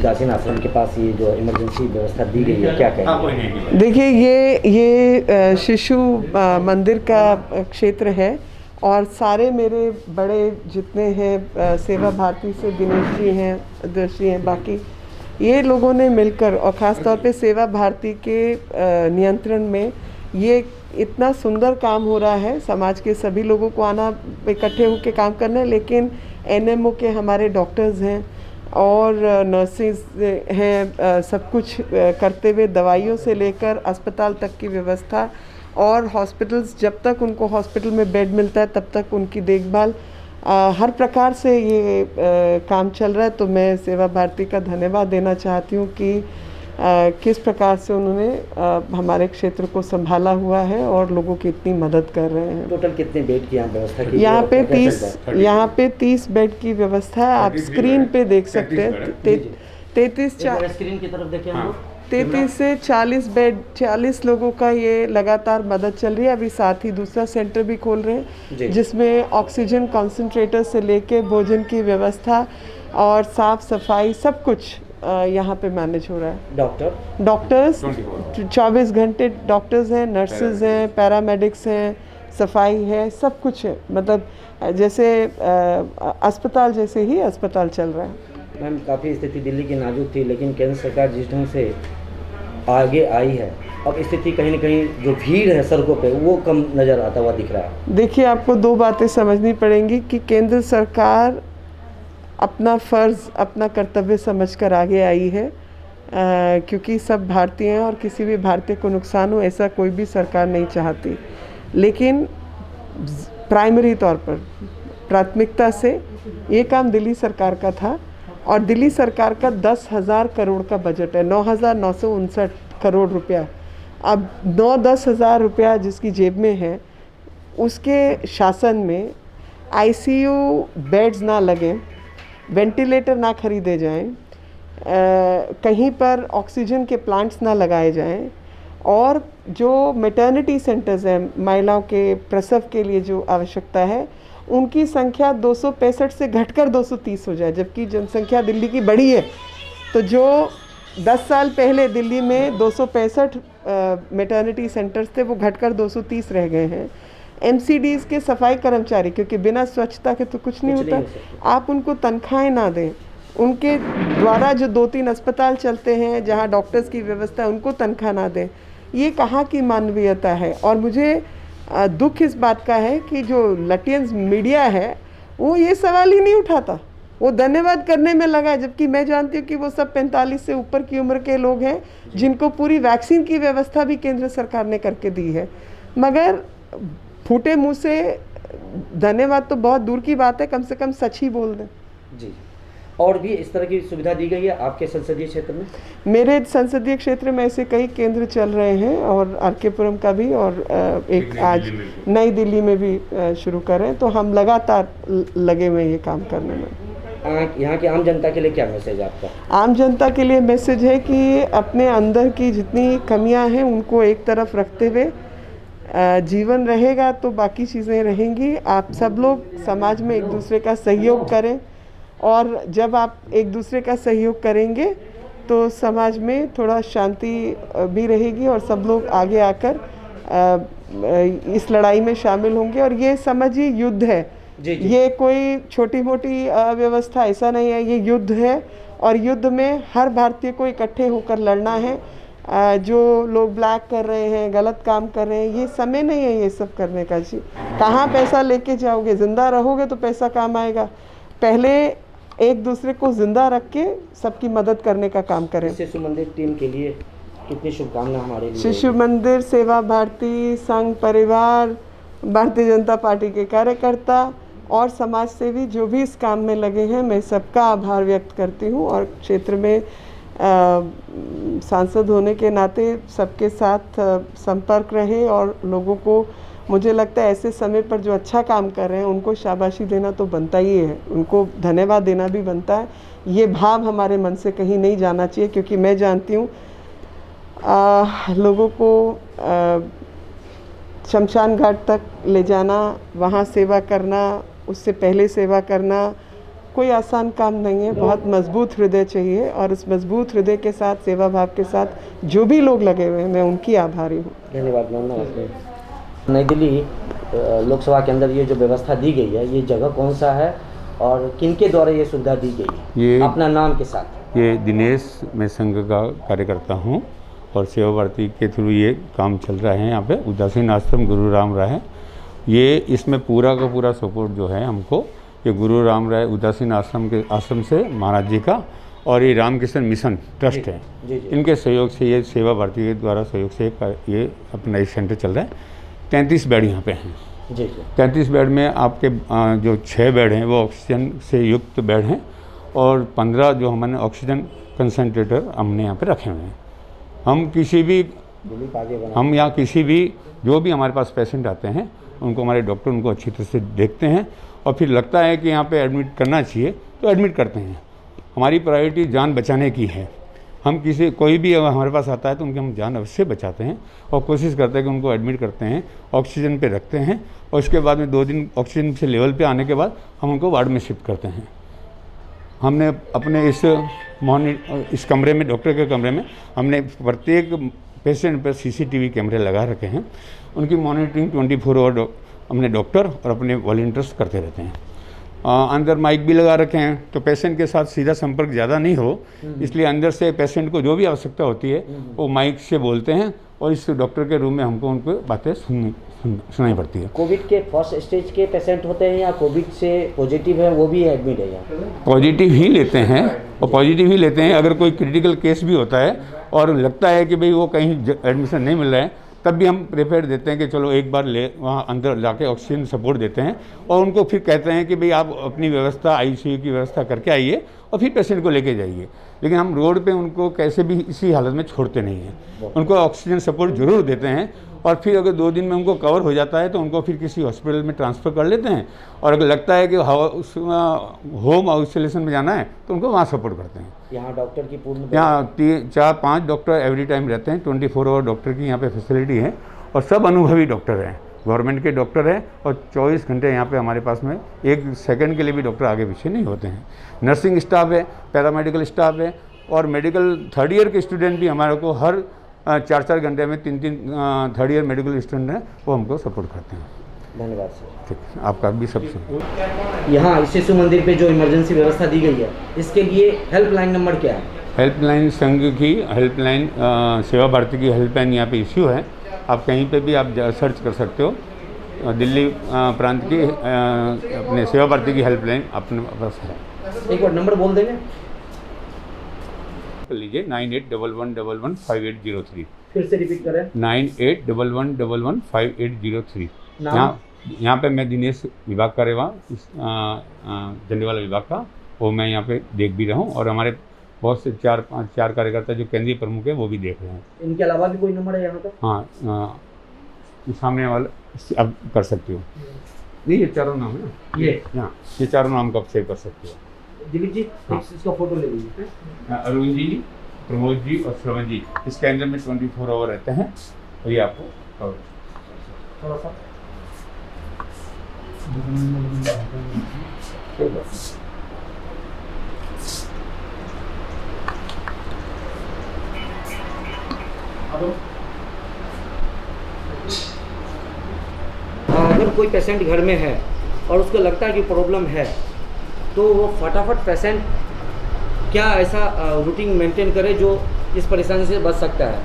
उदासीन आश्रम के पास ये जो इमरजेंसी व्यवस्था दी गई है, क्या कहेंगे? देखिए, ये शिशु मंदिर का क्षेत्र है और सारे मेरे बड़े जितने हैं सेवा भारती से दिनेश जी हैं, दर्शी हैं, बाकी ये लोगों ने मिलकर और ख़ास तौर पे सेवा भारती के नियंत्रण में ये इतना सुंदर काम हो रहा है। समाज के सभी लोगों को आना, इकट्ठे होकर काम करना है, लेकिन एनएमओ के हमारे डॉक्टर्स हैं और नर्सेज हैं, सब कुछ करते हुए दवाइयों से लेकर अस्पताल तक की व्यवस्था और हॉस्पिटल्स, जब तक उनको हॉस्पिटल में बेड मिलता है तब तक उनकी देखभाल, हर प्रकार से ये काम चल रहा है। तो मैं सेवा भारती का धन्यवाद देना चाहती हूँ कि किस प्रकार से उन्होंने हमारे क्षेत्र को संभाला हुआ है और लोगों की इतनी मदद कर रहे हैं। टोटल कितने बेड की यहाँ व्यवस्था की? यहाँ पे 30 बेड की व्यवस्था है। आप स्क्रीन पे देख सकते हैं। 33 स्क्रीन की तरफ देखिए हम लोग। 33 से 40 बेड, 40 लोगों का ये लगातार मदद चल रही है। अभी साथ ही दूसरा सेंटर भी खोल रहे हैं जिसमें ऑक्सीजन कॉन्सेंट्रेटर से लेके भोजन की व्यवस्था और साफ सफाई सब कुछ यहाँ पे मैनेज हो रहा है। डॉक्टर्स 24 घंटे डॉक्टर्स हैं, नर्सेज हैं, पैरामेडिक्स हैं, सफाई है, सब कुछ है। मतलब जैसे अस्पताल जैसे ही अस्पताल चल रहा है। मैम, काफ़ी स्थिति दिल्ली की नाजुक थी, लेकिन केंद्र सरकार जिस ढंग से आगे आई है, अब स्थिति कहीं ना कहीं जो भीड़ है सड़कों पे वो कम नज़र आता हुआ दिख रहा है। देखिए, आपको दो बातें समझनी पड़ेंगी कि केंद्र सरकार अपना फ़र्ज़, अपना कर्तव्य समझकर आगे आई है, क्योंकि सब भारतीय हैं और किसी भी भारतीय को नुकसान हो ऐसा कोई भी सरकार नहीं चाहती। लेकिन प्राइमरी तौर पर प्राथमिकता से ये काम दिल्ली सरकार का था और दिल्ली सरकार का 10,000 करोड़ का बजट है, 9,959 करोड़ रुपया। अब 9-10 हज़ार रुपया जिसकी जेब में है, उसके शासन में आईसीयू बेड्स ना लगें, वेंटिलेटर ना खरीदे जाएं, कहीं पर ऑक्सीजन के प्लांट्स ना लगाए जाएं और जो मैटरनिटी सेंटर्स हैं, महिलाओं के प्रसव के लिए जो आवश्यकता है, उनकी संख्या 265 से घटकर 230 हो जाए, जबकि जनसंख्या दिल्ली की बड़ी है। तो जो 10 साल पहले दिल्ली में 265 मैटरनिटी सेंटर्स थे, वो घटकर 230 रह गए हैं। एमसीडीज़ के सफाई कर्मचारी, क्योंकि बिना स्वच्छता के तो कुछ नहीं होता, आप उनको तनख्वाहें ना दें, उनके द्वारा जो 2-3 अस्पताल चलते हैं जहां डॉक्टर्स की व्यवस्था है, उनको तनख्वाह ना दें, ये कहाँ की मानवीयता है। और मुझे दुख इस बात का है कि जो लटियंस मीडिया है वो ये सवाल ही नहीं उठाता, वो धन्यवाद करने में लगा है, जबकि मैं जानती हूँ कि वो सब 45 से ऊपर की उम्र के लोग हैं जिनको पूरी वैक्सीन की व्यवस्था भी केंद्र सरकार ने करके दी है। मगर फूटे मुंह से धन्यवाद तो बहुत दूर की बात है, कम से कम सच ही बोल दें। जी, और भी इस तरह की सुविधा दी गई है आपके संसदीय क्षेत्र में? मेरे संसदीय क्षेत्र में ऐसे कई केंद्र चल रहे हैं और आरकेपुरम का भी, और एक आज नई दिल्ली में भी शुरू कर रहे हैं। तो हम लगातार लगे हुए हैं ये काम करने में। यहाँ की आम जनता के लिए क्या मैसेज है आपका? आम जनता के लिए मैसेज है कि अपने अंदर की जितनी कमियां हैं उनको एक तरफ रखते हुए जीवन रहेगा तो बाकी चीज़ें रहेंगी। आप सब लोग समाज में एक दूसरे का सहयोग करें, और जब आप एक दूसरे का सहयोग करेंगे तो समाज में थोड़ा शांति भी रहेगी और सब लोग आगे आकर इस लड़ाई में शामिल होंगे। और ये समझिए युद्ध है, ये कोई छोटी मोटी व्यवस्था ऐसा नहीं है, ये युद्ध है और युद्ध में हर भारतीय को इकट्ठे होकर लड़ना है। जो लोग ब्लैक कर रहे हैं, गलत काम कर रहे हैं, ये समय नहीं है ये सब करने का। जी, कहाँ पैसा लेके जाओगे? जिंदा रहोगे तो पैसा काम आएगा। पहले एक दूसरे को जिंदा रख के सबकी मदद करने का काम करें। शिशु मंदिर टीम के लिए कितनी शुभकामना हमारे लिए? शिशु मंदिर, सेवा भारती, संघ परिवार, भारतीय जनता पार्टी के कार्यकर्ता और समाज सेवी जो भी इस काम में लगे हैं, मैं सबका आभार व्यक्त करती हूँ। और क्षेत्र में सांसद होने के नाते सबके साथ संपर्क रहे और लोगों को, मुझे लगता है ऐसे समय पर जो अच्छा काम कर रहे हैं उनको शाबाशी देना तो बनता ही है, उनको धन्यवाद देना भी बनता है। ये भाव हमारे मन से कहीं नहीं जाना चाहिए, क्योंकि मैं जानती हूँ लोगों को शमशान घाट तक ले जाना, वहाँ सेवा करना, उससे पहले सेवा करना, कोई आसान काम नहीं है, बहुत मजबूत हृदय चाहिए और उस मजबूत हृदय के साथ, सेवा भाव के साथ जो भी लोग लगे हुए हैं, मैं उनकी आभारी हूँ। धन्यवाद मैम, नमस्ते। नई दिल्ली लोकसभा के अंदर ये जो व्यवस्था दी गई है, ये जगह कौन सा है और किनके द्वारा ये सुविधा दी गई है? ये अपना नाम के साथ। ये दिनेश, मैं संघ का कार्यकर्ता हूँ और सेवा भारती के थ्रू ये काम चल रहा है। यहाँ पे उदासीन आश्रम गुरु राम राय है, ये इसमें पूरा का पूरा सपोर्ट जो है हमको ये गुरु राम राय उदासीन आश्रम से महाराज जी का और ये रामकृष्ण मिशन ट्रस्ट है, इनके सहयोग से ये सेवा भारती के द्वारा सहयोग से ये अपना एक सेंटर चल रहा है। 33 बेड यहाँ पे हैं जी। 33 बेड में आपके जो 6 बेड हैं वो ऑक्सीजन से युक्त बेड हैं और 15 जो हमने ऑक्सीजन कंसनट्रेटर हमने यहाँ पे रखे हुए हैं। हम यहाँ किसी भी जो भी हमारे पास पेशेंट आते हैं उनको हमारे डॉक्टर उनको अच्छी तरह से देखते हैं और फिर लगता है कि यहाँ पे एडमिट करना चाहिए तो एडमिट करते हैं। हमारी प्रायोरिटी जान बचाने की है। हम कोई भी हमारे पास आता है तो उनकी हम जान अवश्य बचाते हैं और कोशिश करते हैं कि उनको एडमिट करते हैं, ऑक्सीजन पे रखते हैं और उसके बाद में 2 दिन ऑक्सीजन से लेवल पे आने के बाद हम उनको वार्ड में शिफ्ट करते हैं। हमने अपने इस कमरे में, डॉक्टर के कमरे में हमने प्रत्येक पेशेंट पर CCTV कैमरे लगा रखे हैं। उनकी मॉनिटरिंग 24 आवर हमने डॉक्टर और अपने वॉलंटियर्स करते रहते हैं। अंदर माइक भी लगा रखे हैं तो पेशेंट के साथ सीधा संपर्क ज़्यादा नहीं हो, इसलिए अंदर से पेशेंट को जो भी आवश्यकता होती है वो माइक से बोलते हैं और इस डॉक्टर के रूम में हमको उनको बातें सुनाई पड़ती है। कोविड के फर्स्ट स्टेज के पेशेंट होते हैं या कोविड से पॉजिटिव है वो भी एडमिट है यहाँ? पॉजिटिव ही लेते हैं और पॉजिटिव ही लेते हैं। अगर कोई क्रिटिकल केस भी होता है और लगता है कि भाई वो कहीं एडमिशन नहीं मिल रहा है तब भी हम प्रेफर देते हैं कि चलो एक बार वहाँ अंदर जाके ऑक्सीजन सपोर्ट देते हैं और उनको फिर कहते हैं कि भाई आप अपनी व्यवस्था ICU की व्यवस्था करके आइए और फिर पेशेंट को लेके जाइए। लेकिन हम रोड पे उनको कैसे भी इसी हालत में छोड़ते नहीं हैं, उनको ऑक्सीजन सपोर्ट ज़रूर देते हैं और फिर अगर 2 दिन में उनको कवर हो जाता है तो उनको फिर किसी हॉस्पिटल में ट्रांसफ़र कर लेते हैं और अगर लगता है कि होम आइसोलेशन में जाना है तो उनको वहाँ सपोर्ट करते हैं। यहाँ डॉक्टर की पूर्ण, यहाँ 4-5 डॉक्टर एवरी टाइम रहते हैं, 24 आवर डॉक्टर की यहाँ पे फैसिलिटी है और सब अनुभवी डॉक्टर हैं, गवर्नमेंट के डॉक्टर हैं और 24 घंटे यहाँ पे हमारे पास में 1 सेकंड के लिए भी डॉक्टर आगे पीछे नहीं होते हैं। नर्सिंग स्टाफ है, पैरामेडिकल स्टाफ है और मेडिकल 3rd ईयर के स्टूडेंट भी हमारे को हर 4-4 घंटे में 3-3 3rd ईयर मेडिकल स्टूडेंट हैं वो हमको सपोर्ट करते हैं। धन्यवाद सर। ठीक, आपका भी सबसे। यहाँ शिशु मंदिर पे जो इमरजेंसी व्यवस्था दी गई है इसके लिए हेल्पलाइन नंबर क्या है? हेल्पलाइन संघ की हेल्पलाइन, सेवा भारती की हेल्पलाइन यहाँ पे इश्यू है। आप कहीं पे भी आप सर्च कर सकते हो। दिल्ली प्रांत की अपने सेवा भारती की हेल्पलाइन अपने पास है। एक बार नंबर बोल देंगे? कर लीजिए 9811115803। फिर से रिपीट करें। 9811115803। यहाँ पे मैं दिनेश विभाग का रेवा झंडेवाला विभाग का वो मैं यहाँ पे देख भी रहा हूँ और हमारे बहुत से 4 कार्यकर्ता जो केंद्रीय प्रमुख है वो भी देख रहे हैं। इनके अलावा भी कोई नंबर है यहाँ पे? हाँ, सामने वाला अब कर सकते हो। नहीं, ये 4 नाम है ना, ये 4 नाम का आप सेव कर सकते हो। दिलीप जी, इसका फोटो ले लीजिए। अरुण जी, प्रमोद जी और श्रवण जी इसके अंदर में 24 आवर रहते हैं और ये आपको थोड़ा सा अगर कोई पेशेंट घर में है और उसको लगता है कि प्रॉब्लम है तो वो फटाफट पेशेंट क्या ऐसा रूटीन मेंटेन करे जो इस परेशानी से बच सकता है?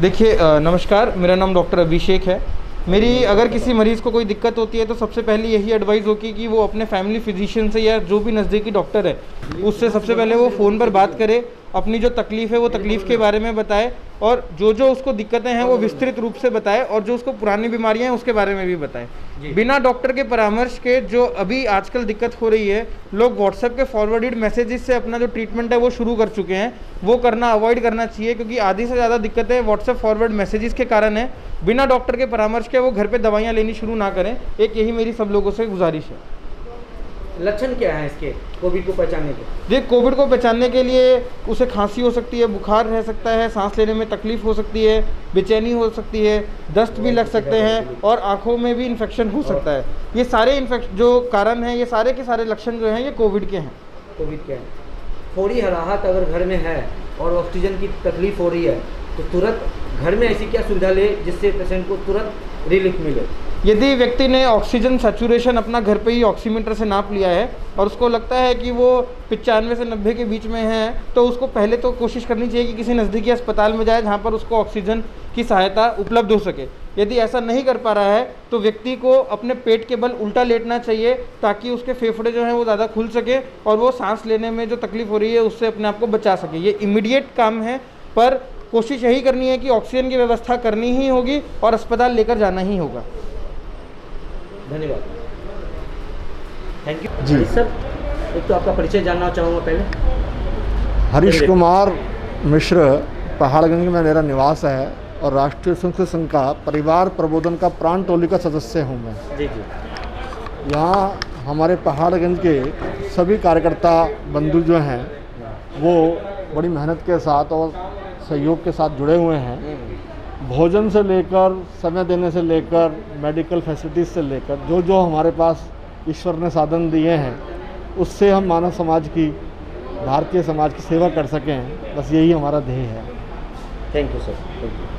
देखिए, नमस्कार, मेरा नाम डॉक्टर अभिषेक है। मेरी अगर किसी मरीज़ को कोई दिक्कत होती है तो सबसे पहले यही एडवाइस होगी कि वो अपने फैमिली फिजिशियन से या जो भी नज़दीकी डॉक्टर है उससे सबसे पहले वो फ़ोन पर बात करे, अपनी जो तकलीफ़ है वो तकलीफ़ के बारे में बताए और जो जो उसको दिक्कतें हैं वो विस्तृत रूप से बताए और जो उसको पुरानी बीमारियां हैं उसके बारे में भी बताए। बिना डॉक्टर के परामर्श के जो अभी आजकल दिक्कत हो रही है, लोग व्हाट्सएप के फॉरवर्डेड मैसेजेस से अपना जो ट्रीटमेंट है वो शुरू कर चुके हैं। वो करना अवॉइड करना चाहिए क्योंकि आधी से ज़्यादा दिक्कतें व्हाट्सएप फॉरवर्ड मैसेजेस के कारण है। बिना डॉक्टर के परामर्श के वो घर पर दवाइयाँ लेनी शुरू ना करें। एक यही मेरी सब लोगों से गुजारिश है। लक्षण क्या है इसके कोविड को पहचानने के? देख, कोविड को पहचानने के लिए उसे खांसी हो सकती है, बुखार रह सकता है, सांस लेने में तकलीफ हो सकती है, बेचैनी हो सकती है, दस्त भी लग सकते हैं और आंखों में भी इन्फेक्शन हो सकता है। ये सारे जो कारण हैं, ये सारे के सारे लक्षण जो हैं ये कोविड के हैं। कोविड के हैं। थोड़ी राहत अगर घर में है और ऑक्सीजन की तकलीफ हो रही है तो तुरंत घर में ऐसी क्या सुविधा ले जिससे पेशेंट को तुरंत रिलीफ मिले? यदि व्यक्ति ने ऑक्सीजन सैचुरेशन अपना घर पे ही ऑक्सीमीटर से नाप लिया है और उसको लगता है कि वो 95 से 90 के बीच में है, तो उसको पहले तो कोशिश करनी चाहिए कि किसी नज़दीकी अस्पताल में जाए जहाँ पर उसको ऑक्सीजन की सहायता उपलब्ध हो सके। यदि ऐसा नहीं कर पा रहा है तो व्यक्ति को अपने पेट के बल उल्टा लेटना चाहिए ताकि उसके फेफड़े जो हैं वो ज़्यादा खुल सके और वो सांस लेने में जो तकलीफ़ हो रही है उससे अपने आप को बचा सके। ये इमीडिएट काम है, पर कोशिश यही करनी है कि ऑक्सीजन की व्यवस्था करनी ही होगी और अस्पताल लेकर जाना ही होगा। धन्यवाद, थैंक यू जी सर। एक तो आपका परिचय जानना चाहूँगा पहले। हरीश कुमार मिश्र, पहाड़गंज में मेरा निवास है और राष्ट्रीय स्वयंसेवक संघ का परिवार प्रबोधन का प्राण टोली का सदस्य हूँ मैं। जी जी। यहाँ हमारे पहाड़गंज के सभी कार्यकर्ता बंधु जो हैं वो बड़ी मेहनत के साथ और सहयोग के साथ जुड़े हुए हैं। भोजन से लेकर, समय देने से लेकर, मेडिकल फैसिलिटीज़ से लेकर जो जो हमारे पास ईश्वर ने साधन दिए हैं उससे हम मानव समाज की, भारतीय समाज की सेवा कर सकें, बस यही हमारा ध्येय है। Thank you sir, thank you.